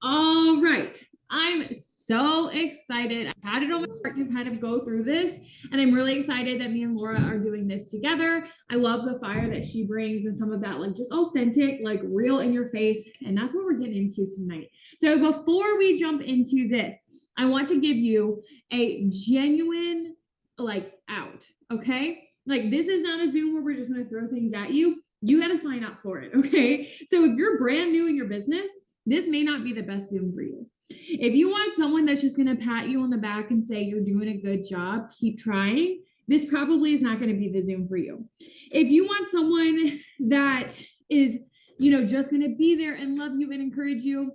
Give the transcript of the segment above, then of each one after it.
All right. I'm so excited. I had it on my heart to kind of go through this, and I'm really excited that me and Laura are doing this together. I love the fire that she brings and some of that, like just authentic, like real in your face. And that's what we're getting into tonight. So, before we jump into this, I want to give you a genuine, like, out. Okay. Like, this is not a Zoom where we're just going to throw things at you. You got to sign up for it. Okay. So, if you're brand new in your business, this may not be the best Zoom for you. If you want someone that's just going to pat you on the back and say you're doing a good job, keep trying, this probably is not going to be the Zoom for you. If you want someone that is, just going to be there and love you and encourage you,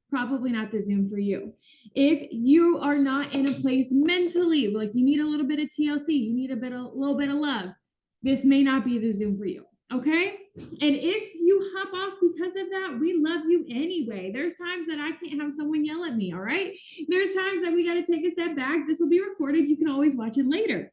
probably not the Zoom for you. If you are not in a place mentally, like you need a little bit of TLC, you need a little bit of love, this may not be the Zoom for you. Okay. And if you hop off because of that, we love you anyway. There's times that I can't have someone yell at me. All right. There's times that we got to take a step back. This will be recorded. You can always watch it later.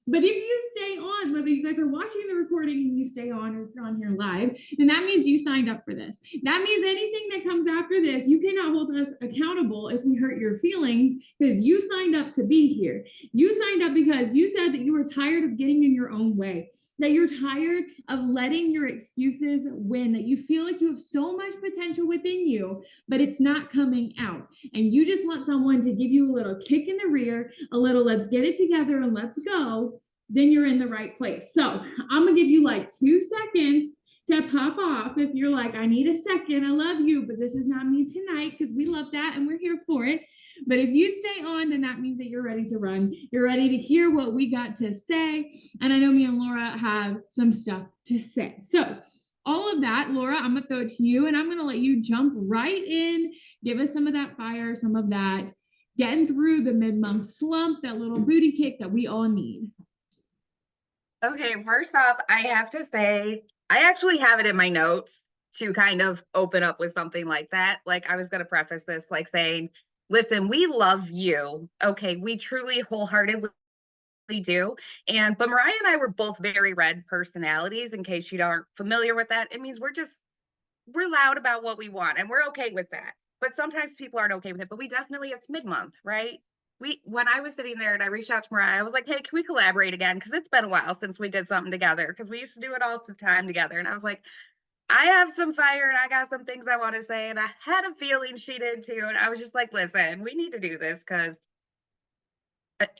But if you stay on, whether you guys are watching the recording and you stay on or if you're on here live, then that means you signed up for this. That means anything that comes after this, you cannot hold us accountable if we hurt your feelings because you signed up to be here. You signed up because you said that you were tired of getting in your own way, that you're tired of letting your excuses win, that you feel like you have so much potential within you, but it's not coming out. And you just want someone to give you a little kick in the rear, a little let's get it together and let's go, then you're in the right place. So I'm gonna give you like 2 seconds to pop off if you're like, I need a second, I love you, but this is not me tonight, because we love that and we're here for it. But if you stay on, then that means that you're ready to run. You're ready to hear what we got to say. And I know me and Laura have some stuff to say. So all of that, Laura, I'm gonna throw it to you and I'm gonna let you jump right in, give us some of that fire, some of that getting through the mid-month slump, that little booty kick that we all need. Okay, first off, I have to say, I actually have it in my notes to kind of open up with something like that. Like, I was going to preface this like saying, listen, we love you. Okay, we truly wholeheartedly do. But Mariah and I were both very red personalities. In case you aren't familiar with that, it means we're loud about what we want and we're okay with that. But sometimes people aren't okay with it. But we definitely, it's mid-month, right? When I was sitting there and I reached out to Mariah, I was like, hey, can we collaborate again? Because it's been a while since we did something together, because we used to do it all the time together. And I was like, I have some fire and I got some things I want to say. And I had a feeling she did too. And I was just like, listen, we need to do this because,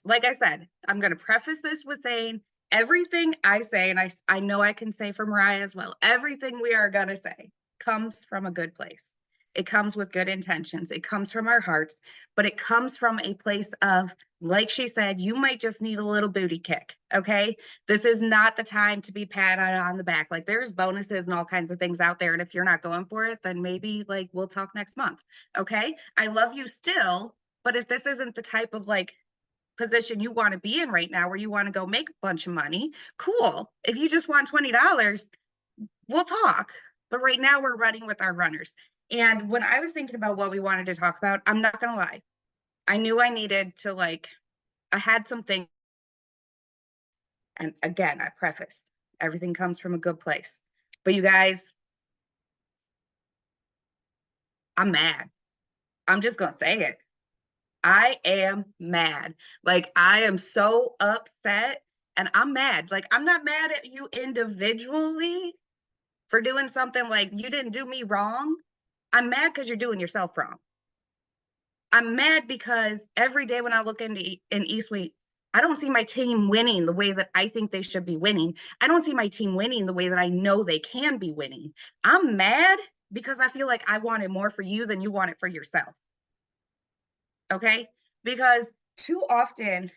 like I said, I'm going to preface this with saying everything I say, and I know I can say for Mariah as well, everything we are going to say comes from a good place. It comes with good intentions. It comes from our hearts, but it comes from a place of, like she said, you might just need a little booty kick. Okay. This is not the time to be patted on the back. Like, there's bonuses and all kinds of things out there. And if you're not going for it, then maybe like we'll talk next month. Okay. I love you still. But if this isn't the type of like position you want to be in right now, where you want to go make a bunch of money, cool. If you just want $20, we'll talk. But right now we're running with our runners. And when I was thinking about what we wanted to talk about, I'm not going to lie. I knew I needed to I had something. And again, I prefaced, everything comes from a good place. But you guys, I'm mad. I'm just going to say it. I am mad. Like, I am so upset and I'm mad. Like, I'm not mad at you individually for doing something like you didn't do me wrong. I'm mad because you're doing yourself wrong. I'm mad because every day when I look into in eSuite, I don't see my team winning the way that I think they should be winning. I don't see my team winning the way that I know they can be winning. I'm mad because I feel like I wanted more for you than you want it for yourself. Okay? Because too often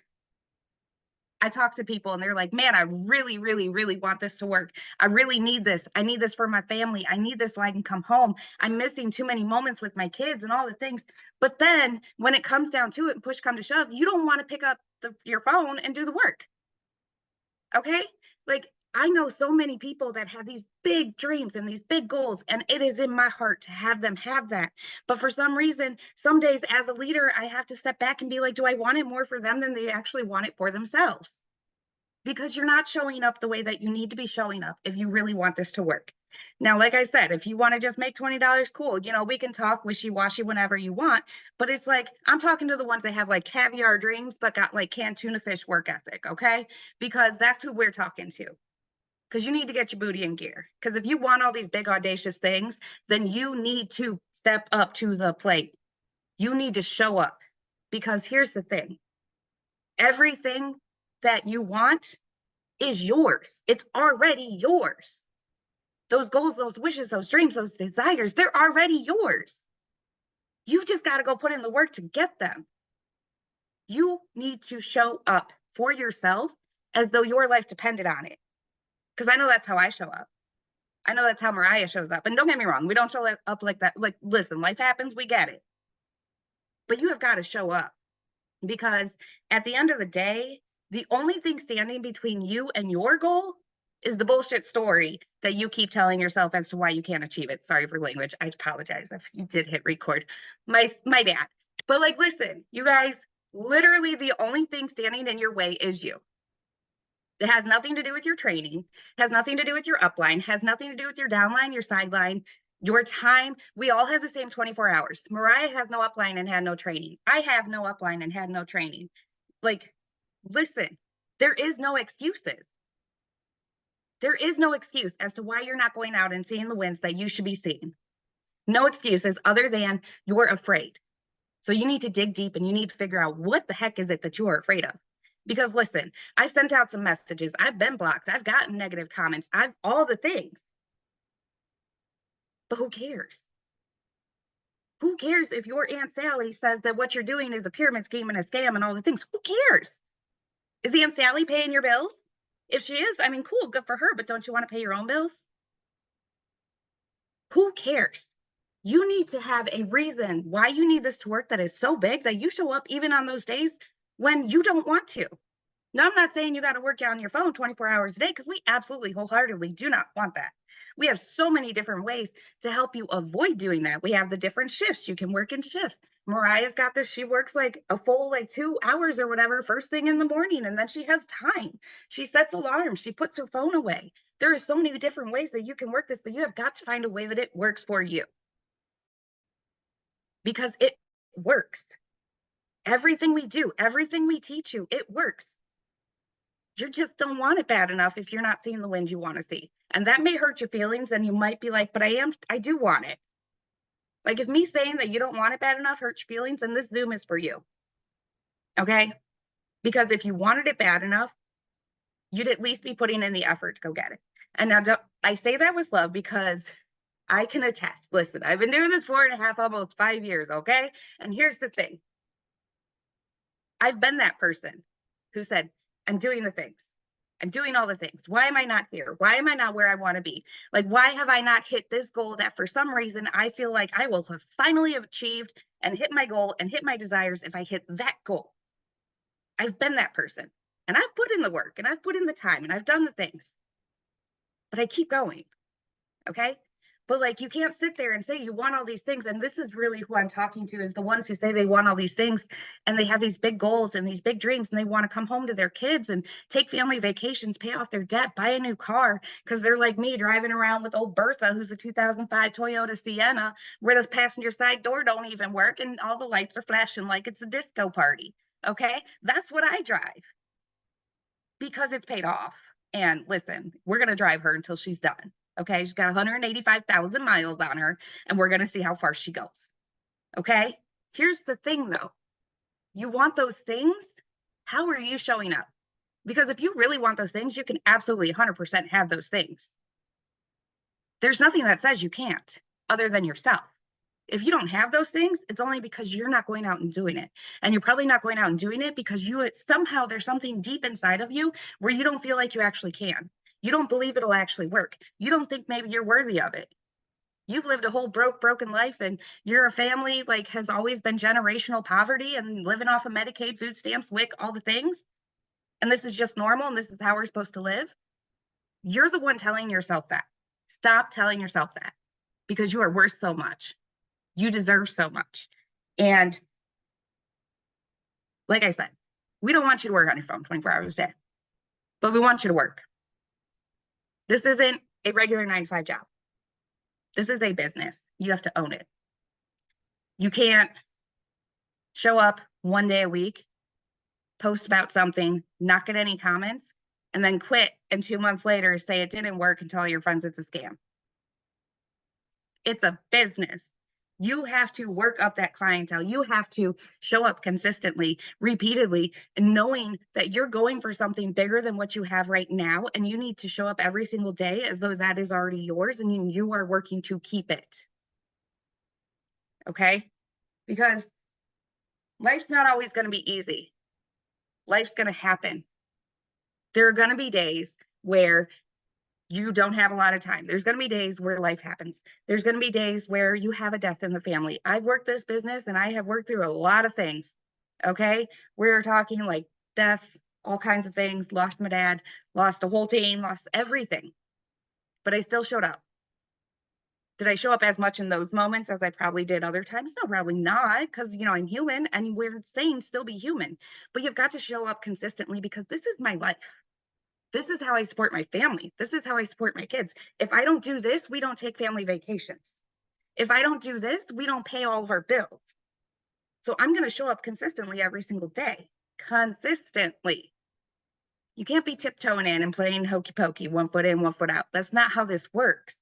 I talk to people and they're like, man, I really, really, really want this to work. I really need this. I need this for my family. I need this so I can come home. I'm missing too many moments with my kids and all the things. But then when it comes down to it and push come to shove, you don't want to pick up your phone and do the work. Okay? Like, I know so many people that have these big dreams and these big goals, and it is in my heart to have them have that. But for some reason, some days as a leader, I have to step back and be like, do I want it more for them than they actually want it for themselves? Because you're not showing up the way that you need to be showing up if you really want this to work. Now, like I said, if you want to just make $20, cool. You know, we can talk wishy-washy whenever you want, but it's like, I'm talking to the ones that have like caviar dreams, but got like canned tuna fish work ethic, okay? Because that's who we're talking to. Because you need to get your booty in gear. Because if you want all these big audacious things, then you need to step up to the plate. You need to show up. Because here's the thing, everything that you want is yours. It's already yours. Those goals, those wishes, those dreams, those desires, they're already yours. You just got to go put in the work to get them. You need to show up for yourself as though your life depended on it. Because I know that's how I show up. I know that's how Mariah shows up. And don't get me wrong, we don't show up like that. Like, listen, life happens, we get it. But you have got to show up, because at the end of the day, the only thing standing between you and your goal is the bullshit story that you keep telling yourself as to why you can't achieve it. Sorry for language. I apologize if you did hit record. My bad. But like, listen, you guys, literally the only thing standing in your way is you. It has nothing to do with your training, has nothing to do with your upline, has nothing to do with your downline, your sideline, your time. We all have the same 24 hours. Mariah has no upline and had no training. I have no upline and had no training. Like, listen, there is no excuses. There is no excuse as to why you're not going out and seeing the wins that you should be seeing. No excuses other than you're afraid. So you need to dig deep and you need to figure out what the heck is it that you are afraid of. Because listen, I sent out some messages. I've been blocked. I've gotten negative comments. I've all the things. But who cares? Who cares if your Aunt Sally says that what you're doing is a pyramid scheme and a scam and all the things? Who cares? Is Aunt Sally paying your bills? If she is, I mean, cool, good for her, but don't you want to pay your own bills? Who cares? You need to have a reason why you need this to work that is so big that you show up even on those days when you don't want to. Now, I'm not saying you got to work on your phone 24 hours a day, because we absolutely wholeheartedly do not want that. We have so many different ways to help you avoid doing that. We have the different shifts. You can work in shifts. Mariah's got this. She works like a full 2 hours or whatever first thing in the morning, and then she has time. She sets alarms. She puts her phone away. There are so many different ways that you can work this, but you have got to find a way that it works for you, because it works. Everything we do, everything we teach you, it works. You just don't want it bad enough if you're not seeing the wins you want to see. And that may hurt your feelings, and you might be like, but I do want it. Like, if me saying that you don't want it bad enough hurts your feelings, then this Zoom is for you. Okay? Because if you wanted it bad enough, you'd at least be putting in the effort to go get it. And now I say that with love, because I can attest. Listen, I've been doing this 4.5, almost 5 years, okay? And here's the thing. I've been that person who said, I'm doing the things. I'm doing all the things. Why am I not here? Why am I not where I want to be? Like, why have I not hit this goal that for some reason I feel like I will have finally achieved and hit my goal and hit my desires if I hit that goal? I've been that person, and I've put in the work and I've put in the time and I've done the things, but I keep going. Okay. But like, you can't sit there and say you want all these things. And this is really who I'm talking to, is the ones who say they want all these things and they have these big goals and these big dreams, and they want to come home to their kids and take family vacations, pay off their debt, buy a new car, because they're like me, driving around with old Bertha, who's a 2005 Toyota Sienna, where the passenger side door don't even work and all the lights are flashing like it's a disco party. Okay. That's what I drive, because it's paid off. And listen, we're going to drive her until she's done. Okay, she's got 185,000 miles on her, and we're going to see how far she goes. Okay, here's the thing though. You want those things? How are you showing up? Because if you really want those things, you can absolutely 100% have those things. There's nothing that says you can't, other than yourself. If you don't have those things, it's only because you're not going out and doing it. And you're probably not going out and doing it because somehow there's something deep inside of you where you don't feel like you actually can. You don't believe it'll actually work. You don't think maybe you're worthy of it. You've lived a whole broken life, and your family has always been generational poverty and living off of Medicaid, food stamps, WIC, all the things. And this is just normal, and this is how we're supposed to live. You're the one telling yourself that. Stop telling yourself that, because you are worth so much. You deserve so much. And like I said, we don't want you to work on your phone 24 hours a day, but we want you to work. This isn't a regular 9-to-5 job. This is a business. You have to own it. You can't show up one day a week, post about something, not get any comments, and then quit, and 2 months later say it didn't work and tell your friends it's a scam. It's a business. You have to work up that clientele. You have to show up consistently, repeatedly, and knowing that you're going for something bigger than what you have right now. And you need to show up every single day as though that is already yours and you are working to keep it. Okay? Because life's not always going to be easy. Life's going to happen. There are going to be days where you don't have a lot of time. There's going to be days where life happens. There's going to be days where you have a death in the family. I've worked this business and I have worked through a lot of things. Okay. We're talking like deaths, all kinds of things. Lost my dad, lost a whole team, lost everything. But I still showed up. Did I show up as much in those moments as I probably did other times? No, probably not, because, you know, I'm human and we're saying still be human. But you've got to show up consistently because this is my life. This is how I support my family. This is how I support my kids. If I don't do this, we don't take family vacations. If I don't do this, we don't pay all of our bills. So I'm going to show up consistently every single day. Consistently. You can't be tiptoeing in and playing hokey pokey, 1 foot in, 1 foot out. That's not how this works.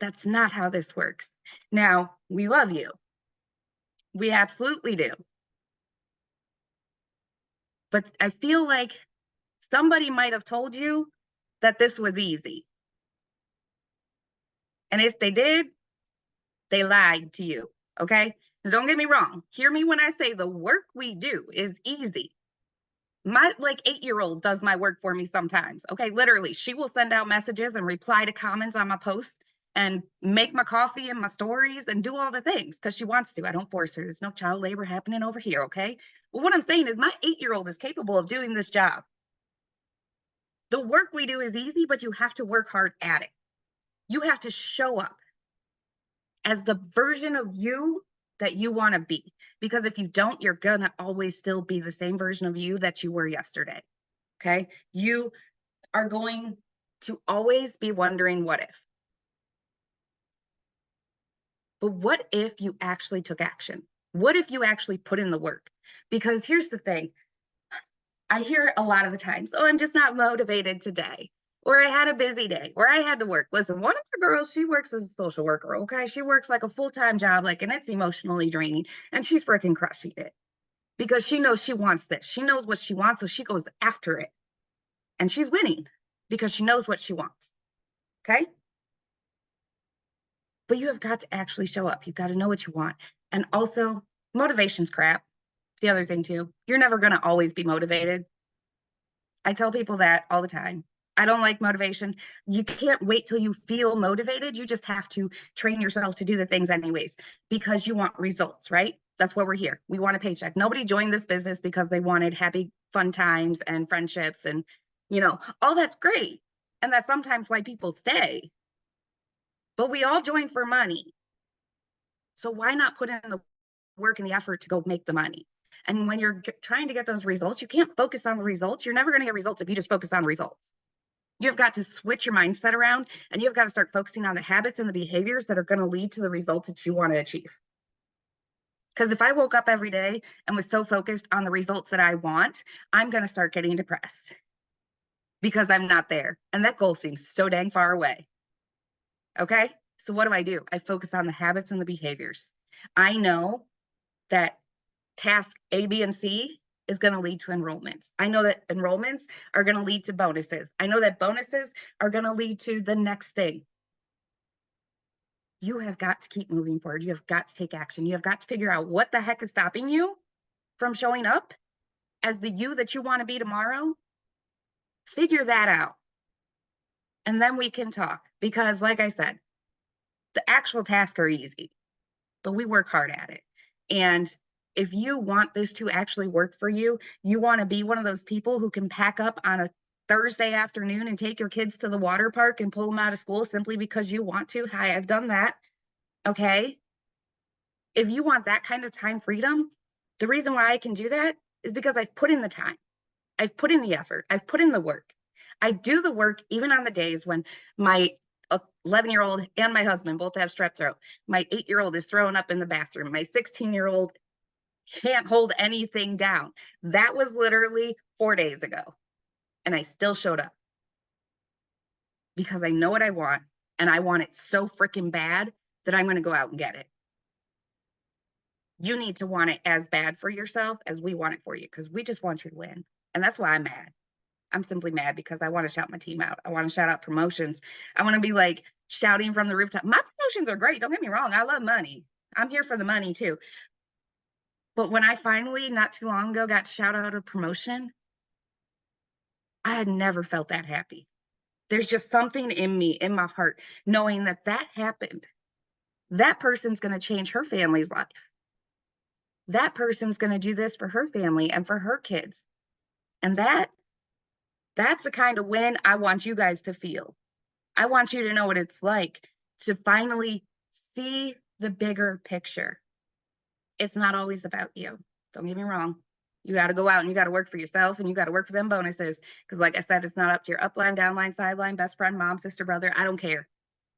That's not how this works. Now, we love you. We absolutely do. But I feel like somebody might have told you that this was easy. And if they did, they lied to you, okay? Now, don't get me wrong. Hear me when I say the work we do is easy. My 8-year-old does my work for me sometimes, okay? Literally, she will send out messages and reply to comments on my posts and make my coffee and my stories and do all the things because she wants to. I don't force her. There's no child labor happening over here, okay? But what I'm saying is my 8-year-old is capable of doing this job. The work we do is easy, but you have to work hard at it. You have to show up as the version of you that you want to be. Because if you don't, you're going to always still be the same version of you that you were yesterday. Okay? You are going to always be wondering, what if? But what if you actually took action? What if you actually put in the work? Because here's the thing. I hear a lot of the times, oh, I'm just not motivated today. Or I had a busy day, or I had to work. Listen, one of the girls, she works as a social worker, okay? She works like a full-time job, and it's emotionally draining, and she's freaking crushing it because she knows she wants this. She knows what she wants, so she goes after it. And she's winning because she knows what she wants, okay? But you have got to actually show up. You've got to know what you want. And also, motivation's crap. The other thing too, you're never going to always be motivated. I tell people that all the time. I don't like motivation. You can't wait till you feel motivated. You just have to train yourself to do the things anyways because you want results, right? That's why we're here. We want a paycheck. Nobody joined this business because they wanted happy, fun times and friendships and, all that's great. And that's sometimes why people stay. But we all join for money. So why not put in the work and the effort to go make the money? And when you're trying to get those results, you can't focus on the results. You're never going to get results if you just focus on the results. You've got to switch your mindset around and you've got to start focusing on the habits and the behaviors that are going to lead to the results that you want to achieve. Because if I woke up every day and was so focused on the results that I want, I'm going to start getting depressed because I'm not there. And that goal seems so dang far away. Okay. So what do? I focus on the habits and the behaviors. I know that task A, B, and C is going to lead to enrollments. I know that enrollments are going to lead to bonuses. I know that bonuses are going to lead to the next thing. You have got to keep moving forward. You have got to take action. You have got to figure out what the heck is stopping you from showing up as the you that you want to be tomorrow. Figure that out. And then we can talk because, like I said, the actual tasks are easy, but we work hard at it. And if you want this to actually work for you, you want to be one of those people who can pack up on a Thursday afternoon and take your kids to the water park and pull them out of school simply because you want to. Hi, I've done that. Okay. If you want that kind of time freedom, the reason why I can do that is because I've put in the time. I've put in the effort. I've put in the work. I do the work even on the days when my 11-year-old and my husband both have strep throat. My 8-year-old is throwing up in the bathroom. My 16-year-old can't hold anything down. That was literally 4 days ago. And I still showed up because I know what I want, and I want it so freaking bad that I'm going to go out and get it. You need to want it as bad for yourself as we want it for you, because we just want you to win. And that's why I'm mad. I'm simply mad because I want to shout my team out. I want to shout out promotions. I want to be like shouting from the rooftop. My promotions are great. Don't get me wrong. I love money. I'm here for the money too. But when I finally, not too long ago, got to shout out a promotion, I had never felt that happy. There's just something in me, in my heart, knowing that that happened. That person's going to change her family's life. That person's going to do this for her family and for her kids. And that's the kind of win I want you guys to feel. I want you to know what it's like to finally see the bigger picture. It's not always about you. Don't get me wrong. You got to go out and you got to work for yourself, and you got to work for them bonuses. Because like I said, it's not up to your upline, downline, sideline, best friend, mom, sister, brother. I don't care.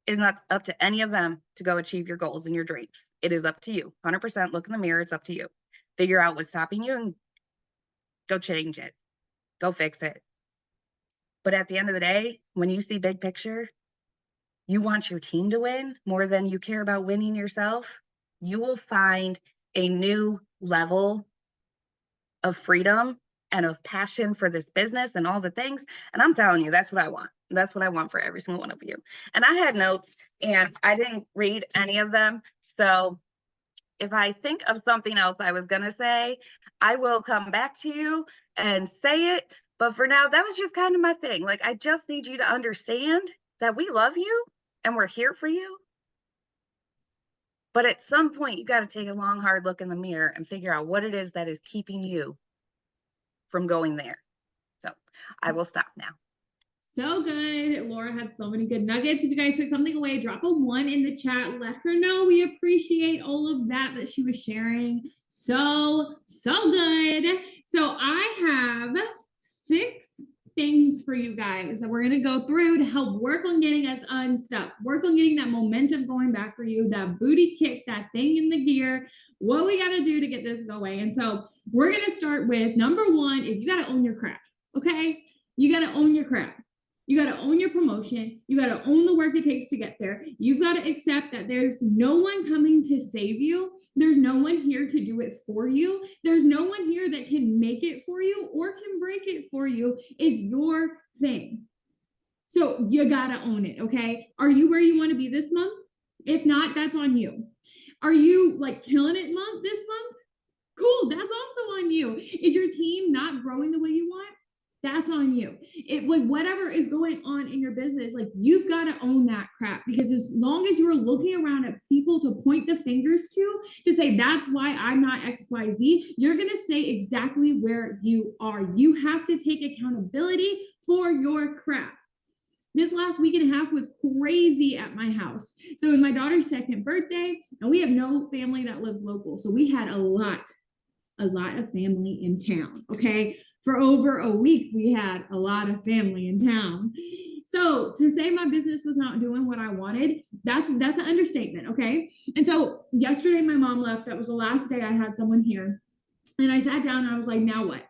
It's not up to any of them to go achieve your goals and your dreams. It is up to you. 100% look in the mirror. It's up to you. Figure out what's stopping you and go change it. Go fix it. But at the end of the day, when you see big picture, you want your team to win more than you care about winning yourself. You will find a new level of freedom and of passion for this business and all the things. And I'm telling you, that's what I want. That's what I want for every single one of you. And I had notes and I didn't read any of them. So if I think of something else I was going to say, I will come back to you and say it. But for now, that was just kind of my thing. Like, I just need you to understand that we love you and we're here for you. But at some point, you got to take a long, hard look in the mirror and figure out what it is that is keeping you from going there. So I will stop now. So good. Laura had so many good nuggets. If you guys took something away, drop a 1 in the chat. Let her know we appreciate all of that she was sharing. So good. So I have 6 things for you guys that we're going to go through to help work on getting us unstuck, work on getting that momentum going back for you, that booty kick, that thing in the gear, what we got to do to get this going. And so we're going to start with number 1 is you got to own your crap. Okay. You got to own your crap. You got to own your promotion. You got to own the work it takes to get there. You've got to accept that there's no one coming to save you. There's no one here to do it for you. There's no one here that can make it for you or can break it for you. It's your thing. So you got to own it, okay? Are you where you want to be this month? If not, that's on you. Are you like killing it this month? Cool, that's also on you. Is your team not growing the way you want? That's on you. It like whatever is going on in your business, like you've got to own that crap, because as long as you're looking around at people to point the fingers to say that's why I'm not XYZ, you're going to stay exactly where you are. You have to take accountability for your crap. This last week and a half was crazy at my house. So it was my daughter's 2nd birthday, and we have no family that lives local. So we had a lot of family in town. Okay. For over a week, we had a lot of family in town. So to say my business was not doing what I wanted, that's an understatement, okay? And so yesterday my mom left. That was the last day I had someone here. And I sat down and I was like, now what?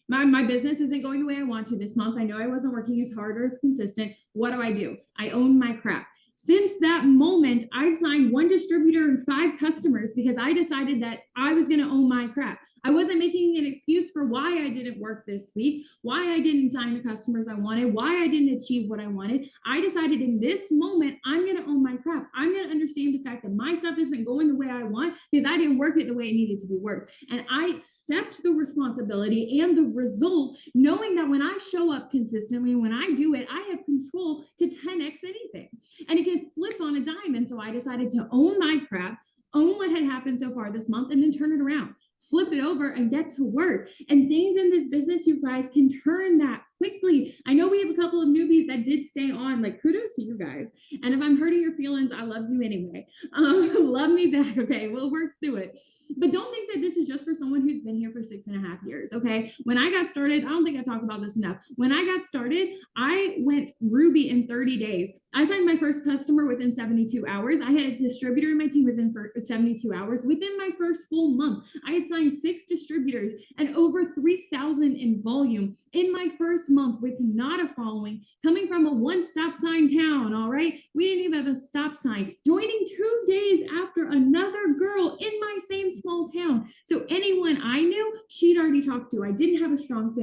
My business isn't going the way I want to this month. I know I wasn't working as hard or as consistent. What do? I own my crap. Since that moment, I've signed 1 distributor and 5 customers because I decided that I was going to own my crap. I wasn't making an excuse for why I didn't work this week, why I didn't sign the customers I wanted, why I didn't achieve what I wanted. I decided in this moment, I'm going to own my crap. I'm going to understand the fact that my stuff isn't going the way I want because I didn't work it the way it needed to be worked. And I accept the responsibility and the result, knowing that when I show up consistently, when I do it, I have control to 10x anything. And it can flip on a dime. And so I decided to own my crap, own what had happened so far this month, and then turn it around. Flip it over and get to work. And things in this business, you guys, can turn that quickly. I know we have a couple of newbies that did stay on. Like, kudos to you guys. And if I'm hurting your feelings, I love you anyway. Love me back. Okay, we'll work through it. But don't think that this is just for someone who's been here for 6.5 years. Okay, when I got started, I don't think I talk about this enough. When I got started, I went Ruby in 30 days. I signed my first customer within 72 hours. I had a distributor in my team within 72 hours. Within my first full month, I had signed 6 distributors and over 3,000 in volume in my first month with not a following, coming from a one stop sign town. All right. We didn't even have a stop sign, joining 2 days after another girl in my same small town. So anyone I knew, she'd already talked to. I didn't have a strong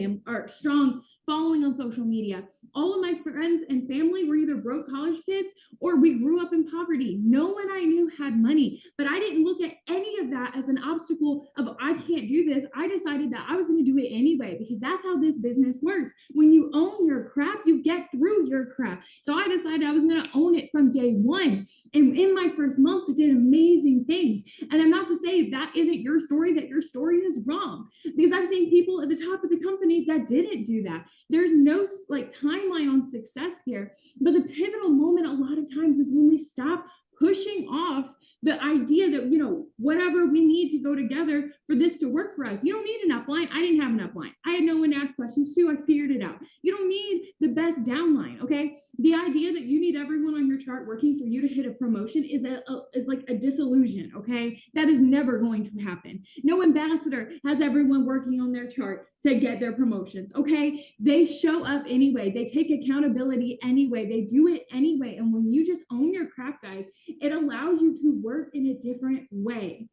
strong following on social media. All of my friends and family were either broke college kids or we grew up in poverty. No one I knew had money, but I didn't look at any of that as an obstacle of I can't do this. I decided that I was going to do it anyway because that's how this business works. When you own your crap, you get through your crap. So I decided I was going to own it from day one. And in my first month, it did amazing things. And I'm not to say if that isn't your story, that your story is wrong, because I've seen people at the top of the company that didn't do that. There's no like timeline on success here, but the pivotal moment a lot of times is when we stop pushing off the idea that, you know, whatever we need to go together for this to work for us. You don't need an upline. I didn't have an upline. I had no one to ask questions to. I figured it out. You don't need the best downline. Okay. The idea that you need everyone on your chart working for you to hit a promotion is like a disillusion. Okay. That is never going to happen. No ambassador has everyone working on their chart to get their promotions. Okay. They show up anyway. They take accountability anyway. They do it anyway. And when you just own your crap, guys, it allows you to work in a different way.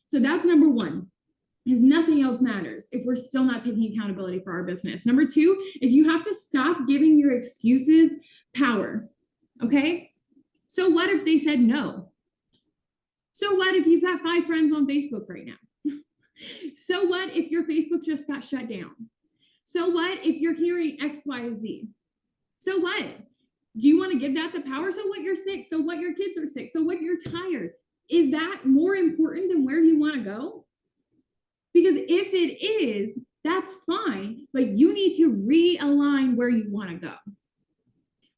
So that's number one, is nothing else matters if we're still not taking accountability for our business. Number 2 is you have to stop giving your excuses power. Okay. So what if they said no? So what if you've got 5 friends on Facebook right now? So what if your Facebook just got shut down? So what if you're hearing X, Y, Z? So what? Do you want to give that the power? So what, you're sick? So what, your kids are sick? So what, you're tired? Is that more important than where you want to go? Because if it is, that's fine, but you need to realign where you want to go.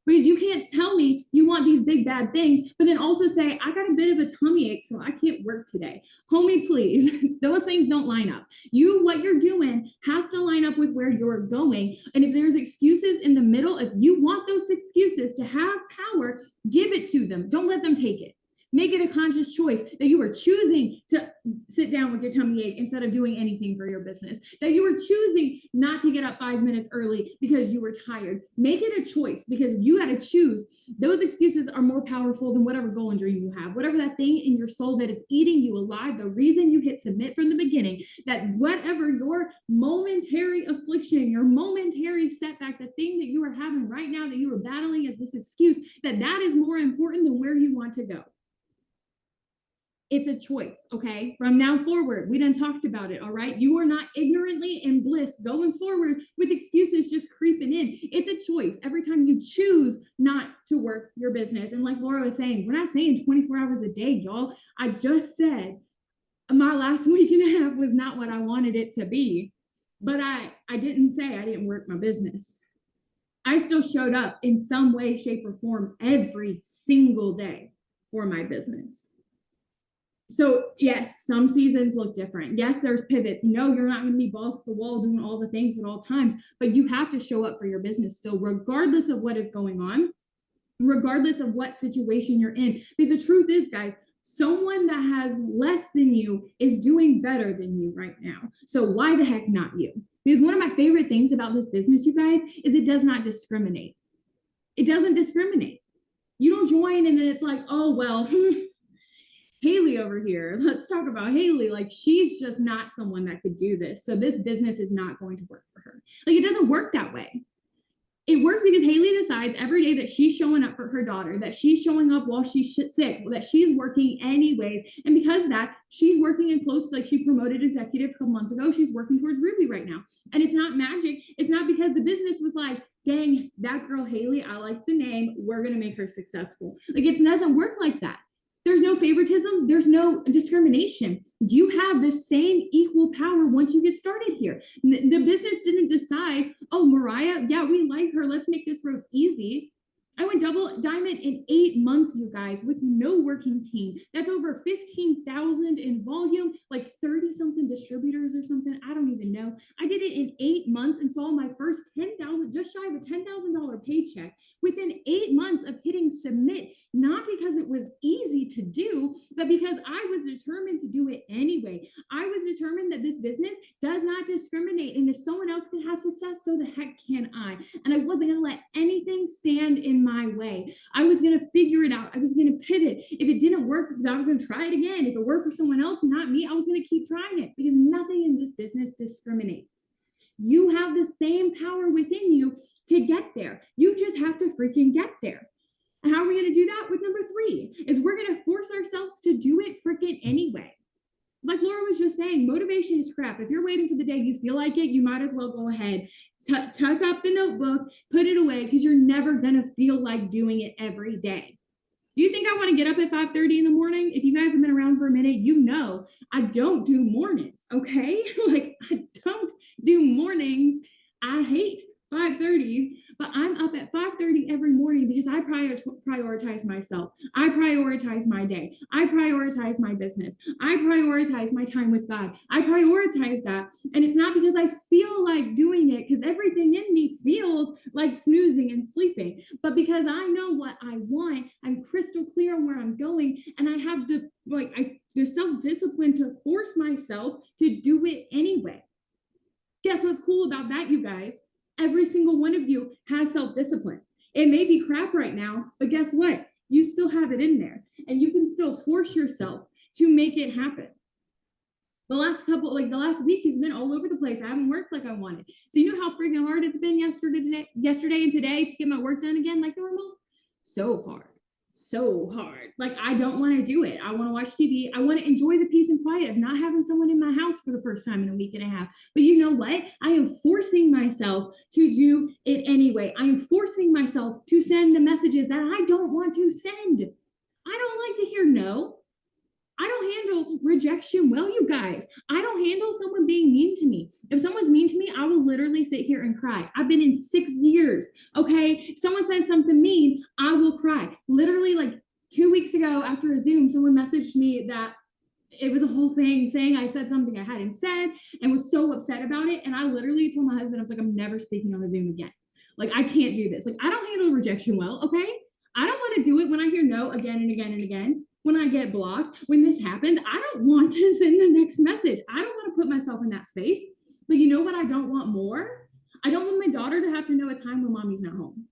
Because you can't tell me you want these big bad things, but then also say, I got a bit of a tummy ache, so I can't work today. Homie, please. Those things don't line up. What you're doing has to line up with where you're going. And if there's excuses in the middle, if you want those excuses to have power, give it to them. Don't let them take it. Make it a conscious choice that you are choosing to sit down with your tummy ache instead of doing anything for your business, that you were choosing not to get up 5 minutes early because you were tired. Make it a choice, because you got to choose. Those excuses are more powerful than whatever goal and dream you have, whatever that thing in your soul that is eating you alive, the reason you hit submit from the beginning, that whatever your momentary affliction, your momentary setback, the thing that you are having right now that you are battling as this excuse, that is more important than where you want to go. It's a choice, okay? From now forward, we done talked about it, all right? You are not ignorantly in bliss going forward with excuses just creeping in. It's a choice every time you choose not to work your business. And like Laura was saying, we're not saying 24 hours a day, y'all. I just said my last week and a half was not what I wanted it to be, but I didn't say I didn't work my business. I still showed up in some way, shape, or form every single day for my business. So yes, some seasons look different. Yes, there's pivots. No, you're not going to be balls to the wall doing all the things at all times, but you have to show up for your business still, regardless of what is going on, regardless of what situation you're in. Because the truth is, guys, someone that has less than you is doing better than you right now. So why the heck not you? Because one of my favorite things about this business, you guys, is it does not discriminate. It doesn't discriminate. You don't join and then it's like, oh, well, Haley over here, let's talk about Haley. Like, she's just not someone that could do this. So this business is not going to work for her. Like, it doesn't work that way. It works because Haley decides every day that she's showing up for her daughter, that she's showing up while she's sick, that she's working anyways. And because of that, she's working in close, like she promoted executive a couple months ago. She's working towards Ruby right now. And it's not magic. It's not because the business was like, dang, that girl Haley, I like the name. We're going to make her successful. Like, it doesn't work like that. There's no favoritism. There's no discrimination. You have the same equal power once you get started here. The business didn't decide, oh, Mariah, yeah, we like her. Let's make this road easy. I went double diamond in 8 months, you guys, with no working team. That's over 15,000 in volume, like 30 something distributors or something. I don't even know. I did it in 8 months and saw my first 10,000, just shy of a $10,000 paycheck within 8 months of hitting submit, not because it was easy to do, but because I was determined to do it anyway. I was determined that this business does not discriminate. And if someone else can have success, so the heck can I. And I wasn't going to let anything stand in my way. I was going to figure it out. I was going to pivot. If it didn't work, I was going to try it again. If it worked for someone else, not me, I was going to keep trying it because nothing in this business discriminates. You have the same power within you to get there. You just have to freaking get there. And how are we going to do that? With number 3 is we're going to force ourselves to do it freaking anyway. Like Laura was just saying, motivation is crap. If you're waiting for the day you feel like it, you might as well go ahead, tuck up the notebook, put it away, because you're never going to feel like doing it every day. Do you think I want to get up at 5:30 in the morning? If you guys have been around for a minute, you know I don't do mornings, okay? Like, I don't do mornings. I hate 5:30, but I'm up at 5:30 every morning because I prioritize myself. I prioritize my day. I prioritize my business. I prioritize my time with God. I prioritize that. And it's not because I feel like doing it, because everything in me feels like snoozing and sleeping, but because I know what I want. I'm crystal clear on where I'm going, and I have the self-discipline to force myself to do it anyway. Guess what's cool about that, you guys? Every single one of you has self-discipline. It may be crap right now, but guess what? You still have it in there, and you can still force yourself to make it happen. The last week has been all over the place. I haven't worked like I wanted. So you know how freaking hard it's been yesterday and today to get my work done again like normal? So hard. So hard. Like, I don't want to do it. I want to watch TV. I want to enjoy the peace and quiet of not having someone in my house for the first time in a week and a half. But you know what? I am forcing myself to do it anyway. I am forcing myself to send the messages that I don't want to send. I don't like to hear no. I don't handle rejection well, you guys. I don't handle someone being mean to me. If someone's mean to me, I will literally sit here and cry. I've been in 6 years, okay? If someone says something mean, I will cry. Literally, like 2 weeks ago after a Zoom, someone messaged me that it was a whole thing saying I said something I hadn't said and was so upset about it. And I literally told my husband, I was like, I'm never speaking on a Zoom again. Like, I can't do this. Like, I don't handle rejection well, okay? I don't want to do it when I hear no again and again and again. When I get blocked, when this happens, I don't want to send the next message. I don't want to put myself in that space. But you know what I don't want more? I don't want my daughter to have to know a time when mommy's not home.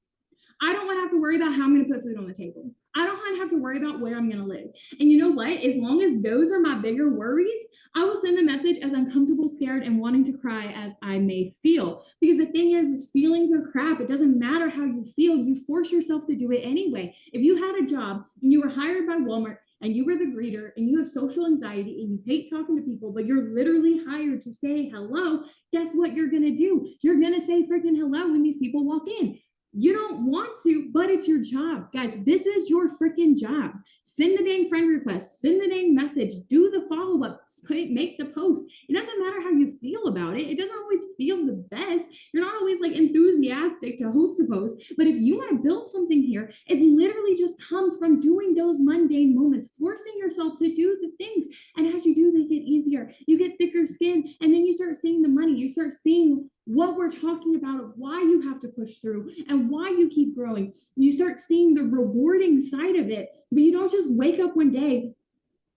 I don't want to have to worry about how I'm going to put food on the table. I don't want to have to worry about where I'm going to live. And you know what? As long as those are my bigger worries, I will send the message as uncomfortable, scared, and wanting to cry as I may feel. Because the thing is feelings are crap. It doesn't matter how you feel. You force yourself to do it anyway. If you had a job and you were hired by Walmart and you were the greeter and you have social anxiety and you hate talking to people, but you're literally hired to say hello, guess what you're going to do? You're going to say freaking hello when these people walk in. You don't want to, but it's your job. Guys, this is your freaking job. Send the dang friend request, send the dang message, do the follow-up, make the post. It doesn't matter how you feel about it. It doesn't always feel the best. You're not always like enthusiastic to host a post, but if you want to build something here, it literally just comes from doing those mundane moments, forcing yourself to do the things. And as you do, they get easier. You get thicker skin, and then you start seeing the money. You start seeing what we're talking about of why you have to push through and why you keep growing. You start seeing the rewarding side of it, but you don't just wake up one day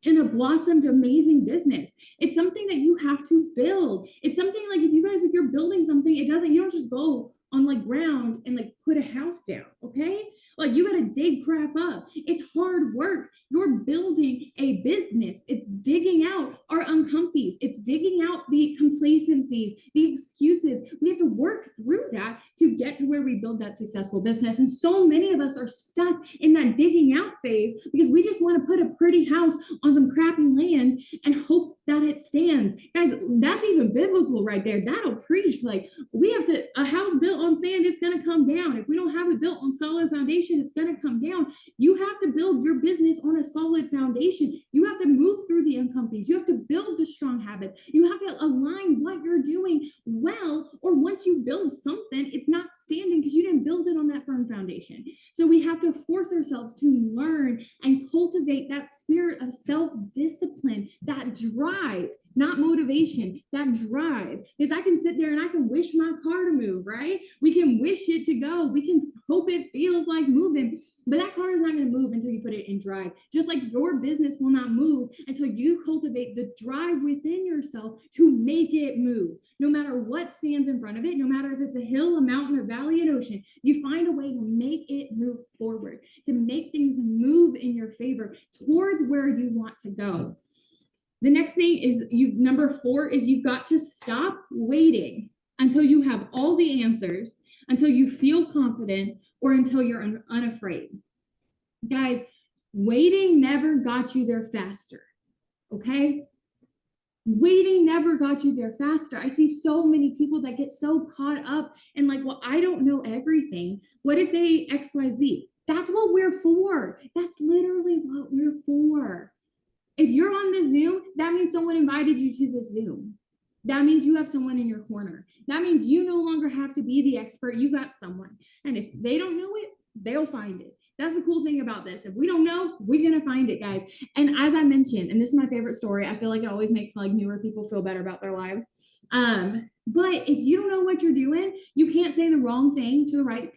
in a blossomed, amazing business. It's something that you have to build. It's something like if you're building something, you don't just go on like ground and like put a house down, okay? Like, you gotta dig crap up. It's hard work. You're building a business. It's digging out our uncomfies. It's digging out the complacencies, the excuses. We have to work through that to get to where we build that successful business. And so many of us are stuck in that digging out phase because we just want to put a pretty house on some crappy land and hope that it stands. Guys, that's even biblical right there. That'll preach. Like, a house built on sand, it's gonna come down. If we don't have it built on solid foundation, it's going to come down. You have to build your business on a solid foundation. You have to move through the uncomfortable become things. You have to build the strong habits. You have to align what you're doing well, or once you build something, it's not standing because you didn't build it on that firm foundation. So we have to force ourselves to learn and cultivate that spirit of self-discipline, that drive, not motivation, that drive. Because I can sit there and I can wish my car to move, right? We can wish it to go. We can hope it feels like moving, but that car is not going to move until you put it in drive. Just like your business will not move until you cultivate the drive within yourself to make it move. No matter what stands in front of it, no matter if it's a hill, a mountain, a valley, an ocean, you find a way to make it move forward, to make things move in your favor towards where you want to go. The next thing is number 4 is you've got to stop waiting until you have all the answers, until you feel confident, or until you're unafraid. Guys, waiting never got you there faster. Okay? Waiting never got you there faster. I see so many people that get so caught up in like, well, I don't know everything. What if they XYZ? That's what we're for. That's literally what we're for. If you're on the Zoom, that means someone invited you to the Zoom. That means you have someone in your corner. That means you no longer have to be the expert. You got someone. And if they don't know it, they'll find it. That's the cool thing about this. If we don't know, we're going to find it, guys. And as I mentioned, and this is my favorite story, I feel like it always makes like newer people feel better about their lives. But if you don't know what you're doing, you can't say the wrong thing to the right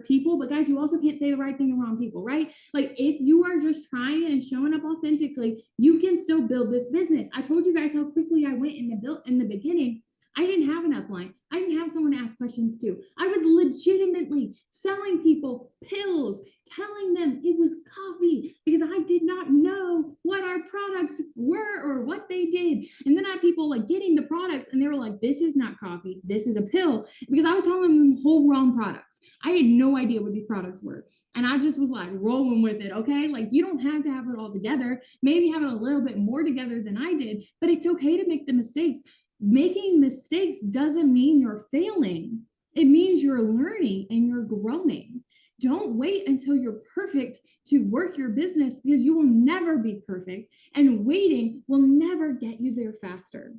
people. But guys, you also can't say the right thing to the wrong people, right? Like if you are just trying and showing up authentically, you can still build this business. I told you guys how quickly I went in the beginning. I didn't have an upline. I didn't have someone to ask questions to. I was legitimately selling people pills, telling them it was coffee because I did not know what our products were or what they did. And then I had people like getting the products and they were like, this is not coffee, this is a pill, because I was telling them whole wrong products. I had no idea what these products were. And I just was like rolling with it, okay? Like you don't have to have it all together. Maybe have it a little bit more together than I did, but it's okay to make the mistakes. Making mistakes doesn't mean you're failing. It means you're learning and you're growing. Don't wait until you're perfect to work your business because you will never be perfect, and waiting will never get you there faster.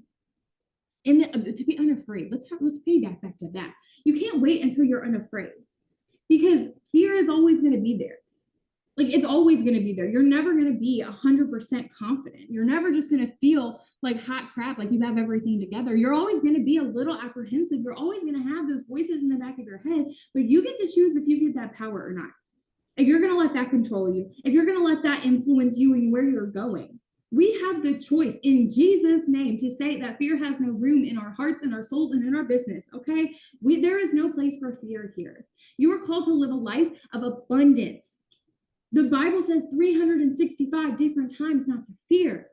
And to be unafraid, let's piggyback back to that. You can't wait until you're unafraid because fear is always going to be there. Like it's always going to be there. You're never going to be 100% confident. You're never just going to feel like hot crap, like you have everything together. You're always going to be a little apprehensive. You're always going to have those voices in the back of your head, but you get to choose if you get that power or not. If you're going to let that control you, if you're going to let that influence you and where you're going. We have the choice in Jesus' name to say that fear has no room in our hearts and our souls and in our business, okay? There is no place for fear here. You are called to live a life of abundance. The Bible says 365 different times not to fear.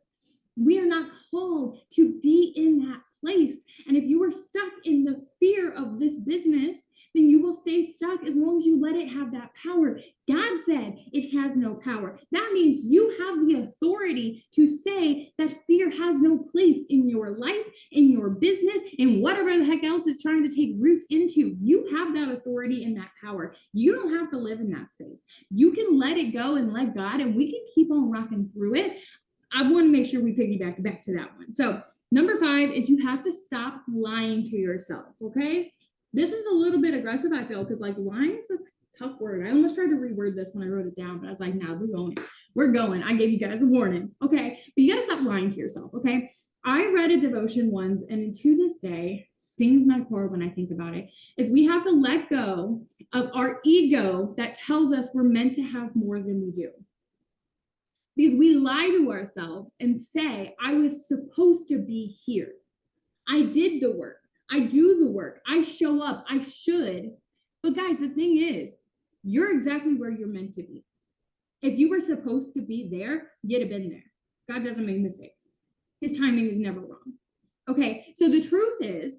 We are not called to be in that place. And if you are stuck in the fear of this business, then you will stay stuck as long as you let it have that power. God said it has no power. That means you have the authority to say that fear has no place in your life, in your business, in whatever the heck else it's trying to take roots into. You have that authority and that power. You don't have to live in that space. You can let it go and let God, and we can keep on rocking through it. I want to make sure we piggyback back to that one. So number 5 is you have to stop lying to yourself, okay? This is a little bit aggressive, I feel, because like lying is a tough word. I almost tried to reword this when I wrote it down, but I was like, no, we're going. I gave you guys a warning, okay? But you got to stop lying to yourself, okay? I read a devotion once, and to this day, stings my core when I think about it, is we have to let go of our ego that tells us we're meant to have more than we do. Because we lie to ourselves and say, I was supposed to be here. I did the work. I do the work. I show up. I should. But guys, the thing is, you're exactly where you're meant to be. If you were supposed to be there, you'd have been there. God doesn't make mistakes. His timing is never wrong. Okay, so the truth is,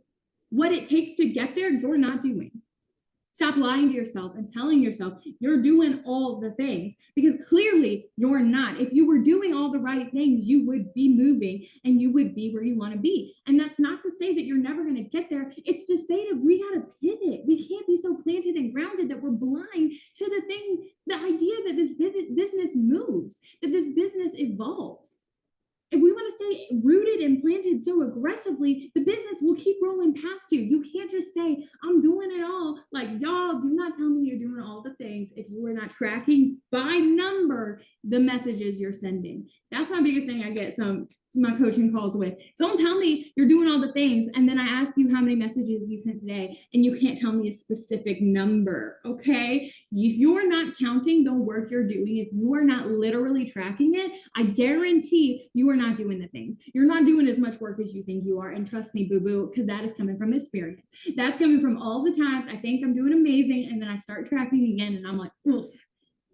what it takes to get there, you're not doing. Stop lying to yourself and telling yourself you're doing all the things, because clearly you're not. If you were doing all the right things, you would be moving and you would be where you want to be. And that's not to say that you're never going to get there. It's to say that we got to pivot. We can't be so planted and grounded that we're blind to the idea that this business moves, that this business evolves. If we want to stay stay rooted and planted so aggressively, the business will keep rolling past you. You can't just say, I'm doing it all. Like, y'all, do not tell me you're doing all the things if you are not tracking by number the messages you're sending. That's my biggest thing I get some my coaching calls with. Don't tell me you're doing all the things, and then I ask you how many messages you sent today, and you can't tell me a specific number, okay? If you're not counting the work you're doing, if you are not literally tracking it, I guarantee you are not doing the things. You're not doing as much work as you think you are, and trust me, boo-boo, because that is coming from experience. That's coming from all the times I think I'm doing amazing, and then I start tracking again, and I'm like, oof.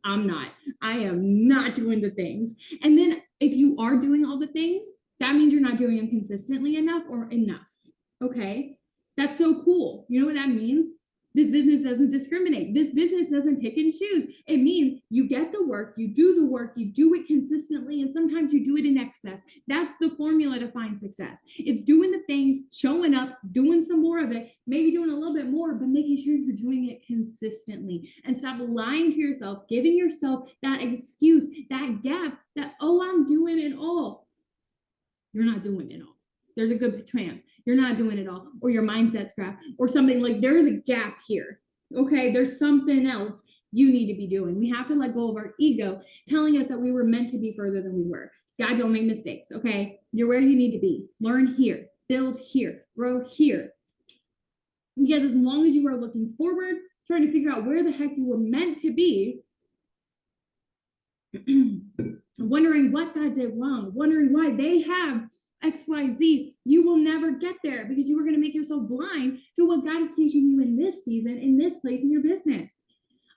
I am not doing the things. And then if you are doing all the things, that means you're not doing them consistently enough or enough. Okay. That's so cool. You know what that means? This business doesn't discriminate. This business doesn't pick and choose. It means you get the work, you do the work, you do it consistently, and sometimes you do it in excess. That's the formula to find success. It's doing the things, showing up, doing some more of it, maybe doing a little bit more, but making sure you're doing it consistently. And stop lying to yourself, giving yourself that excuse, that gap, that, oh, I'm doing it all. You're not doing it all. There's a good chance you're not doing it all, or your mindset's crap, or something. Like, there's a gap here. Okay, there's something else you need to be doing. We have to let go of our ego telling us that we were meant to be further than we were. God, don't make mistakes. Okay, you're where you need to be. Learn here, build here, grow here. Because as long as you are looking forward, trying to figure out where the heck you were meant to be, wondering what God did wrong, wondering why they have XYZ, you will never get there, because you are going to make yourself blind to what God is teaching you in this season, in this place in your business.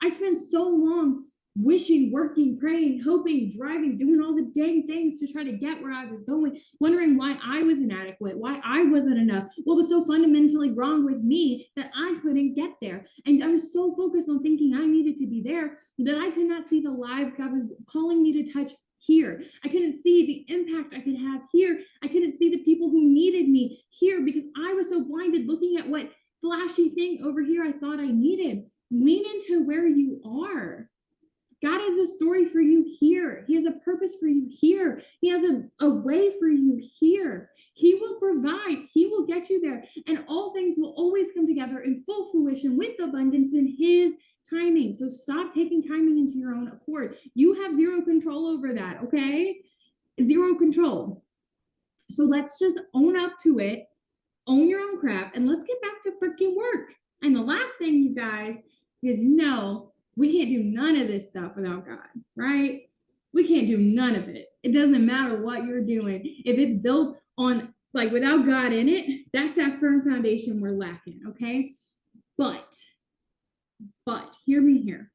I spent so long wishing, working, praying, hoping, driving, doing all the dang things to try to get where I was going, wondering why I was inadequate, why I wasn't enough, what was so fundamentally wrong with me that I couldn't get there. And I was so focused on thinking I needed to be there that I could not see the lives God was calling me to touch here. I couldn't see the impact I could have here. I couldn't see the people who needed me here, because I was so blinded looking at what flashy thing over here I thought I needed. Lean into where you are. God has a story for you here. He has a purpose for you here. He has a way for you here. He will provide. He will get you there. And all things will always come together in full fruition with abundance in His timing. So stop taking timing into your own accord. You have zero control over that, okay? Zero control. So let's just own up to it, own your own crap, and let's get back to freaking work. And the last thing, you guys, is we can't do none of this stuff without God, right? We can't do none of it. It doesn't matter what you're doing. If it's built on, like, without God in it, that's that firm foundation we're lacking, okay? But hear me here.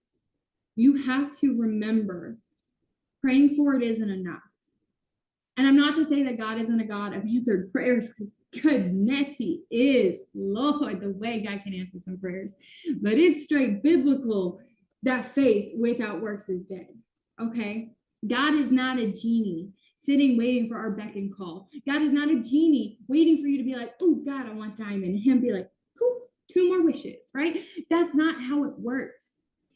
You have to remember, praying for it isn't enough. And I'm not to say that God isn't a God of answered prayers, because goodness, He is. Lord, the way God can answer some prayers. But it's straight biblical that faith without works is dead, okay? God is not a genie sitting waiting for our beck and call. God is not a genie waiting for you to be like, oh, God, I want diamond. And Him be like, poof, 2 more wishes, right? That's not how it works.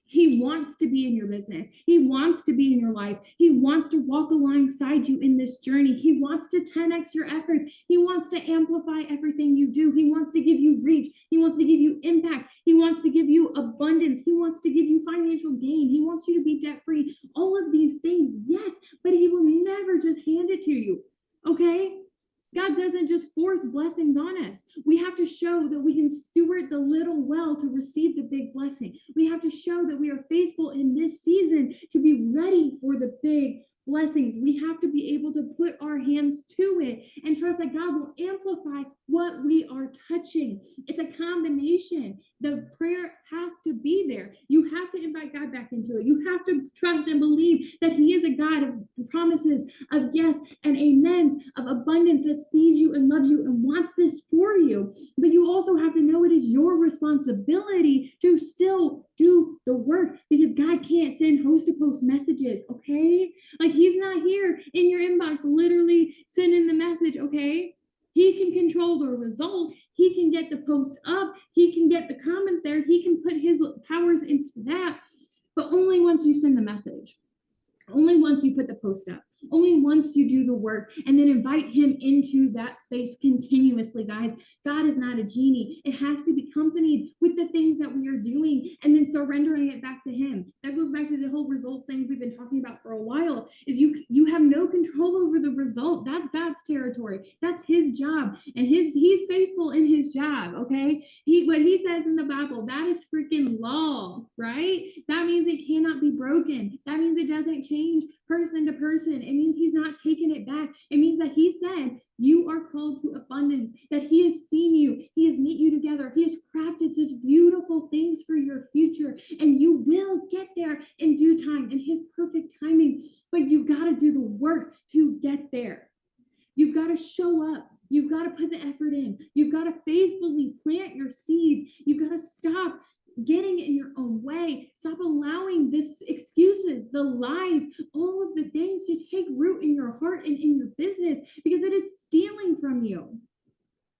He wants to be in your business. He wants to be in your life. He wants to walk alongside you in this journey. He wants to 10x your effort. He wants to amplify everything you do. He wants to give you reach. He wants to give you impact. He wants to give you abundance. He wants to give you financial gain. He wants you to be debt-free. All of these things, yes, but He will never just hand it to you, okay? God doesn't just force blessings on us. We have to show that we can steward the little well to receive the big blessing. We have to show that we are faithful in this season to be ready for the big blessings. We have to be able to put our hands to it and trust that God will amplify what we are touching. It's a combination. The prayer has to be there. You have to invite God back into it. You have to trust and believe that He is a God of promises, of yes and amens, of abundance, that sees you and loves you and wants this for you. But you also have to know it is your responsibility to still do the work, because God can't send host-to-post messages, okay? Like, He's not here in your inbox literally sending the message, okay? He can control the result. He can get the post up. He can get the comments there. He can put His powers into that, but only once you send the message. Only once you put the post up. Only once you do the work and then invite him into that space continuously, guys. God is not a genie. It has to be accompanied with the things that we are doing and then surrendering it back to him. That goes back to the whole results thing we've been talking about for a while, is you have no control over the result. That's God's territory. That's his job. And he's faithful in his job, okay? What he says in the Bible, that is freaking law, right? That means it cannot be broken. That means it doesn't change person to person. It means he's not taking it back. It means that he said you are called to abundance, that he has seen you, he has knit you together, he has crafted such beautiful things for your future, and you will get there in due time, in his perfect timing. But you got to do the work to get there. You've got to show up. You've got to put the effort in. You've got to faithfully plant your seeds. You've got to stop getting in your own way. Stop allowing this excuses, the lies, all of the things to take root in your heart and in your business, because it is stealing from you.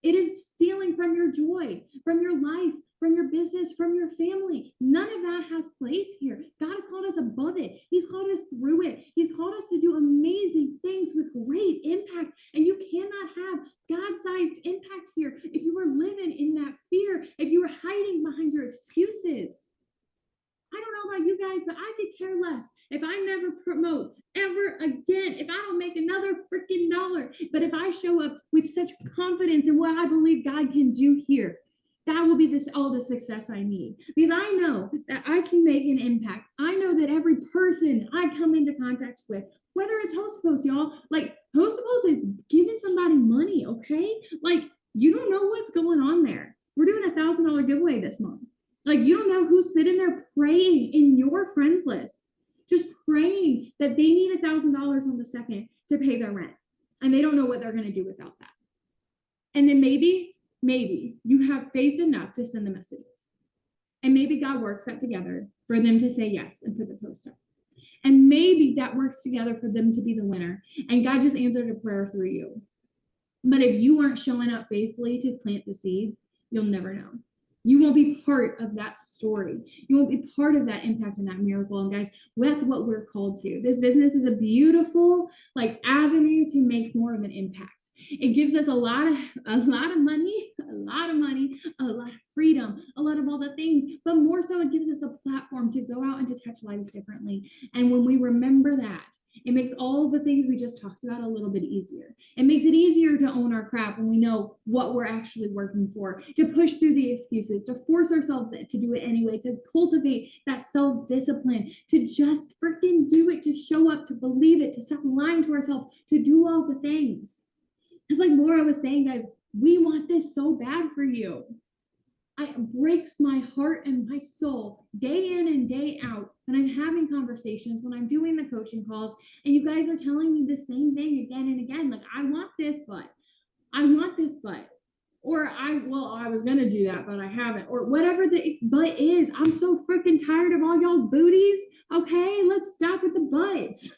It is stealing from your joy, from your life, from your business, from your family. None of that has place here. God has called us above it. He's called us through it. He's called us to do amazing things with great impact. And you cannot have God-sized impact here if you are living in that fear, if you are hiding behind your excuses. I don't know about you guys, but I could care less if I never promote ever again, if I don't make another freaking dollar. But if I show up with such confidence in what I believe God can do here, that will be all the success I need. Because I know that I can make an impact. I know that every person I come into contact with, whether it's Hostapos, y'all, like Hostapos is giving somebody money, okay? Like, you don't know what's going on there. We're doing $1,000 giveaway this month. Like, you don't know who's sitting there praying in your friends list, just praying that they need $1,000 on the second to pay their rent. And they don't know what they're going to do without that. And then maybe you have faith enough to send the messages. And maybe God works that together for them to say yes and put the post up. And maybe that works together for them to be the winner. And God just answered a prayer through you. But if you aren't showing up faithfully to plant the seeds, you'll never know. You won't be part of that story. You won't be part of that impact and that miracle. And guys, that's what we're called to. This business is a beautiful avenue to make more of an impact. It gives us a lot of money, a lot of freedom, a lot of all the things, but more so it gives us a platform to go out and to touch lives differently. And when we remember that, it makes all the things we just talked about a little bit easier. It makes it easier to own our crap when we know what we're actually working for, to push through the excuses, to force ourselves to do it anyway, to cultivate that self-discipline, to just freaking do it, to show up, to believe it, to stop lying to ourselves, to do all the things. It's like Laura was saying, guys, we want this so bad for you. It breaks my heart and my soul day in and day out when I'm having conversations, when I'm doing the coaching calls, and you guys are telling me the same thing again and again. Like, I want this, but or I was going to do that, but I haven't, or whatever the but is. I'm so freaking tired of all y'all's booties. Okay, let's stop with the buts.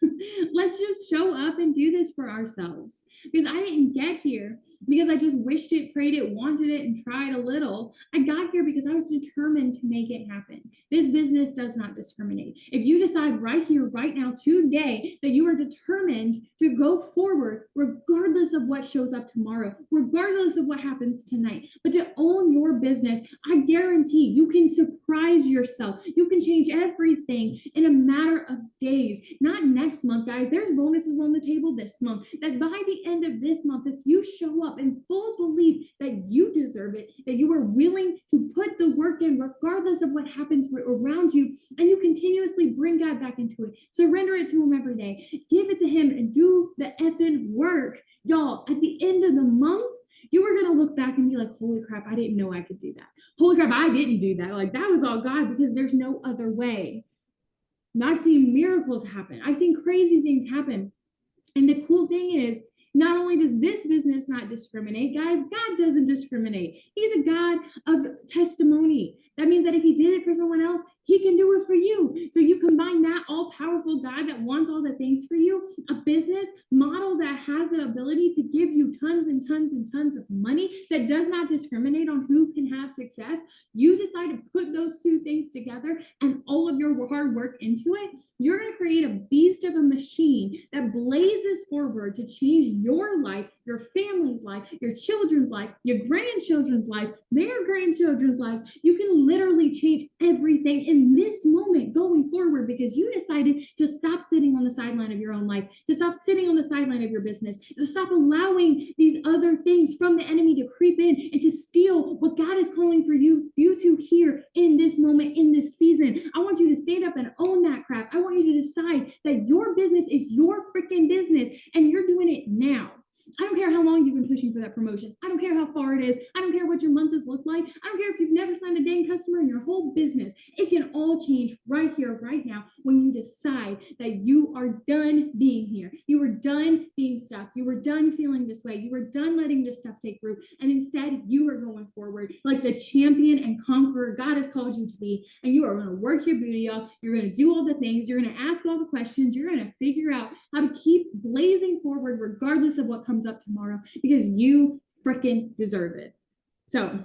Let's just show up and do this for ourselves. Because I didn't get here because I just wished it, prayed it, wanted it, and tried a little. I got here because I was determined to make it happen. This business does not discriminate. If you decide right here, right now, today, that you are determined to go forward, regardless of what shows up tomorrow, regardless of what happens tonight, but to own your business, I guarantee you can surprise yourself. You can change everything in a matter of days, not next month, guys. There's bonuses on the table this month that by the end of this month, if you show up in full belief that you deserve it, that you are willing to put the work in regardless of what happens around you, and you continuously bring God back into it, surrender it to him every day, give it to him, and do the effing work, y'all, at the end of the month, you are going to look back and be like, holy crap, I didn't know I could do that. Holy crap, I didn't do that. Like, that was all God, because there's no other way. And I've seen miracles happen. I've seen crazy things happen. And the cool thing is, not only does this business not discriminate, guys, God doesn't discriminate. He's a God of testimony. That means that if he did it for someone else, He can do it for you. So you combine that all powerful God that wants all the things for you, a business model that has the ability to give you tons and tons and tons of money that does not discriminate on who can have success. You decide to put those two things together and all of your hard work into it. You're going to create a beast of a machine that blazes forward to change your life, your family's life, your children's life, your grandchildren's life, their grandchildren's lives. You can literally change everything in this moment going forward because you decided to stop sitting on the sideline of your own life, to stop sitting on the sideline of your business, to stop allowing these other things from the enemy to creep in and to steal what God is calling for you to hear in this moment, in this season. I want you to stand up and own that crap. I want you to decide that your business is your freaking business and you're doing it now. I don't care how long you've been pushing for that promotion. I don't care how far it is. I don't care what your month has looked like. I don't care if you've never signed a dang customer in your whole business. It can all change right here, right now, when you decide that you are done being here. You are done being stuck. You were done feeling this way. You were done letting this stuff take root. And instead, you are going forward like the champion and conqueror God has called you to be. And you are going to work your booty off. You're going to do all the things. You're going to ask all the questions. You're going to figure out how to keep blazing forward regardless of what comes up tomorrow because you freaking deserve it. So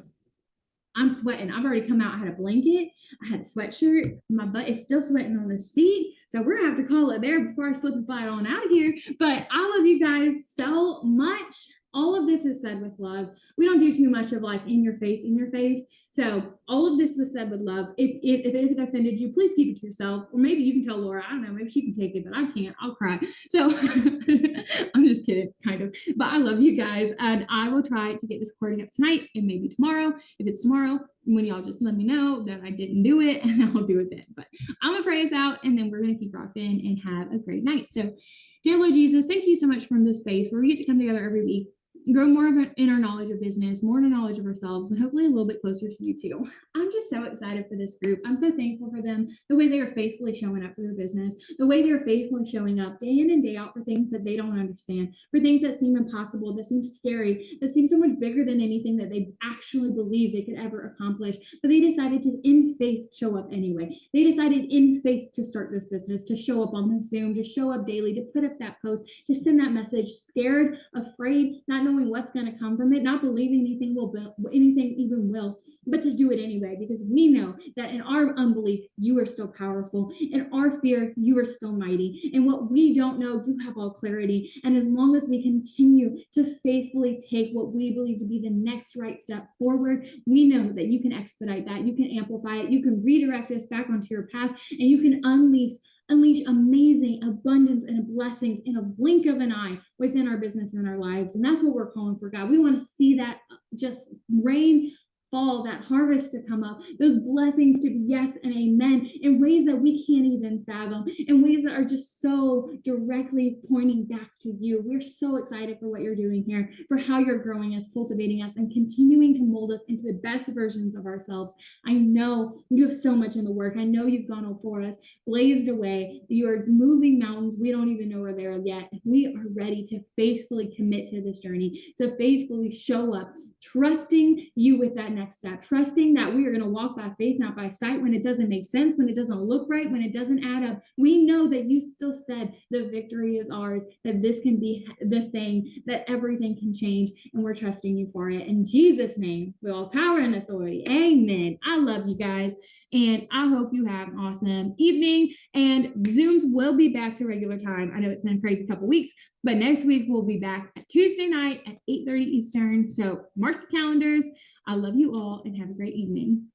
I'm sweating. I've already come out. I had a blanket. I had a sweatshirt. My butt is still sweating on the seat. So we're going to have to call it there before I slip and slide on out of here. But I love you guys so much. All of this is said with love. We don't do too much of like in your face. So all of this was said with love. If it offended you, please keep it to yourself. Or maybe you can tell Laura. I don't know. Maybe she can take it, but I can't. I'll cry. So I'm just kidding, kind of. But I love you guys. And I will try to get this recording up tonight and maybe tomorrow. If it's tomorrow, when y'all just let me know that I didn't do it and I'll do it then. But I'm going to pray us out and then we're going to keep rocking and have a great night. So dear Lord Jesus, thank you so much for this space where we get to come together every week, grow more of in our knowledge of business, more in our knowledge of ourselves, and hopefully a little bit closer to you too. I'm just so excited for this group. I'm so thankful for them, the way they are faithfully showing up for their business, the way they're faithfully showing up day in and day out for things that they don't understand, for things that seem impossible, that seem scary, that seem so much bigger than anything that they actually believe they could ever accomplish. But they decided to, in faith, show up anyway. They decided in faith to start this business, to show up on the Zoom, to show up daily, to put up that post, to send that message, scared, afraid, not knowing what's going to come from it, not believing anything even will, but to do it anyway, because we know that in our unbelief, you are still powerful. In our fear, you are still mighty. And what we don't know, you have all clarity. And as long as we continue to faithfully take what we believe to be the next right step forward, we know that you can expedite that, you can amplify it, you can redirect us back onto your path, and you can unleash amazing abundance and blessings in a blink of an eye within our business and our lives. And that's what we're calling for, God. We want to see that just rain fall, that harvest to come up, those blessings to be yes and amen in ways that we can't even fathom, in ways that are just so directly pointing back to you. We're so excited for what you're doing here, for how you're growing us, cultivating us, and continuing to mold us into the best versions of ourselves. I know you have so much in the work. I know you've gone before us, blazed away. You are moving mountains. We don't even know we're there yet. We are ready to faithfully commit to this journey, to faithfully show up, trusting you with that next step, trusting that we are going to walk by faith, not by sight, when it doesn't make sense, when it doesn't look right, when it doesn't add up. We know that you still said the victory is ours, that this can be the thing, that everything can change, and we're trusting you for it. In Jesus' name, with all power and authority, amen. I love you guys, and I hope you have an awesome evening, and Zooms will be back to regular time. I know it's been a crazy couple weeks, but next week we'll be back at Tuesday night at 8:30 Eastern, so mark the calendars. I love you all and have a great evening.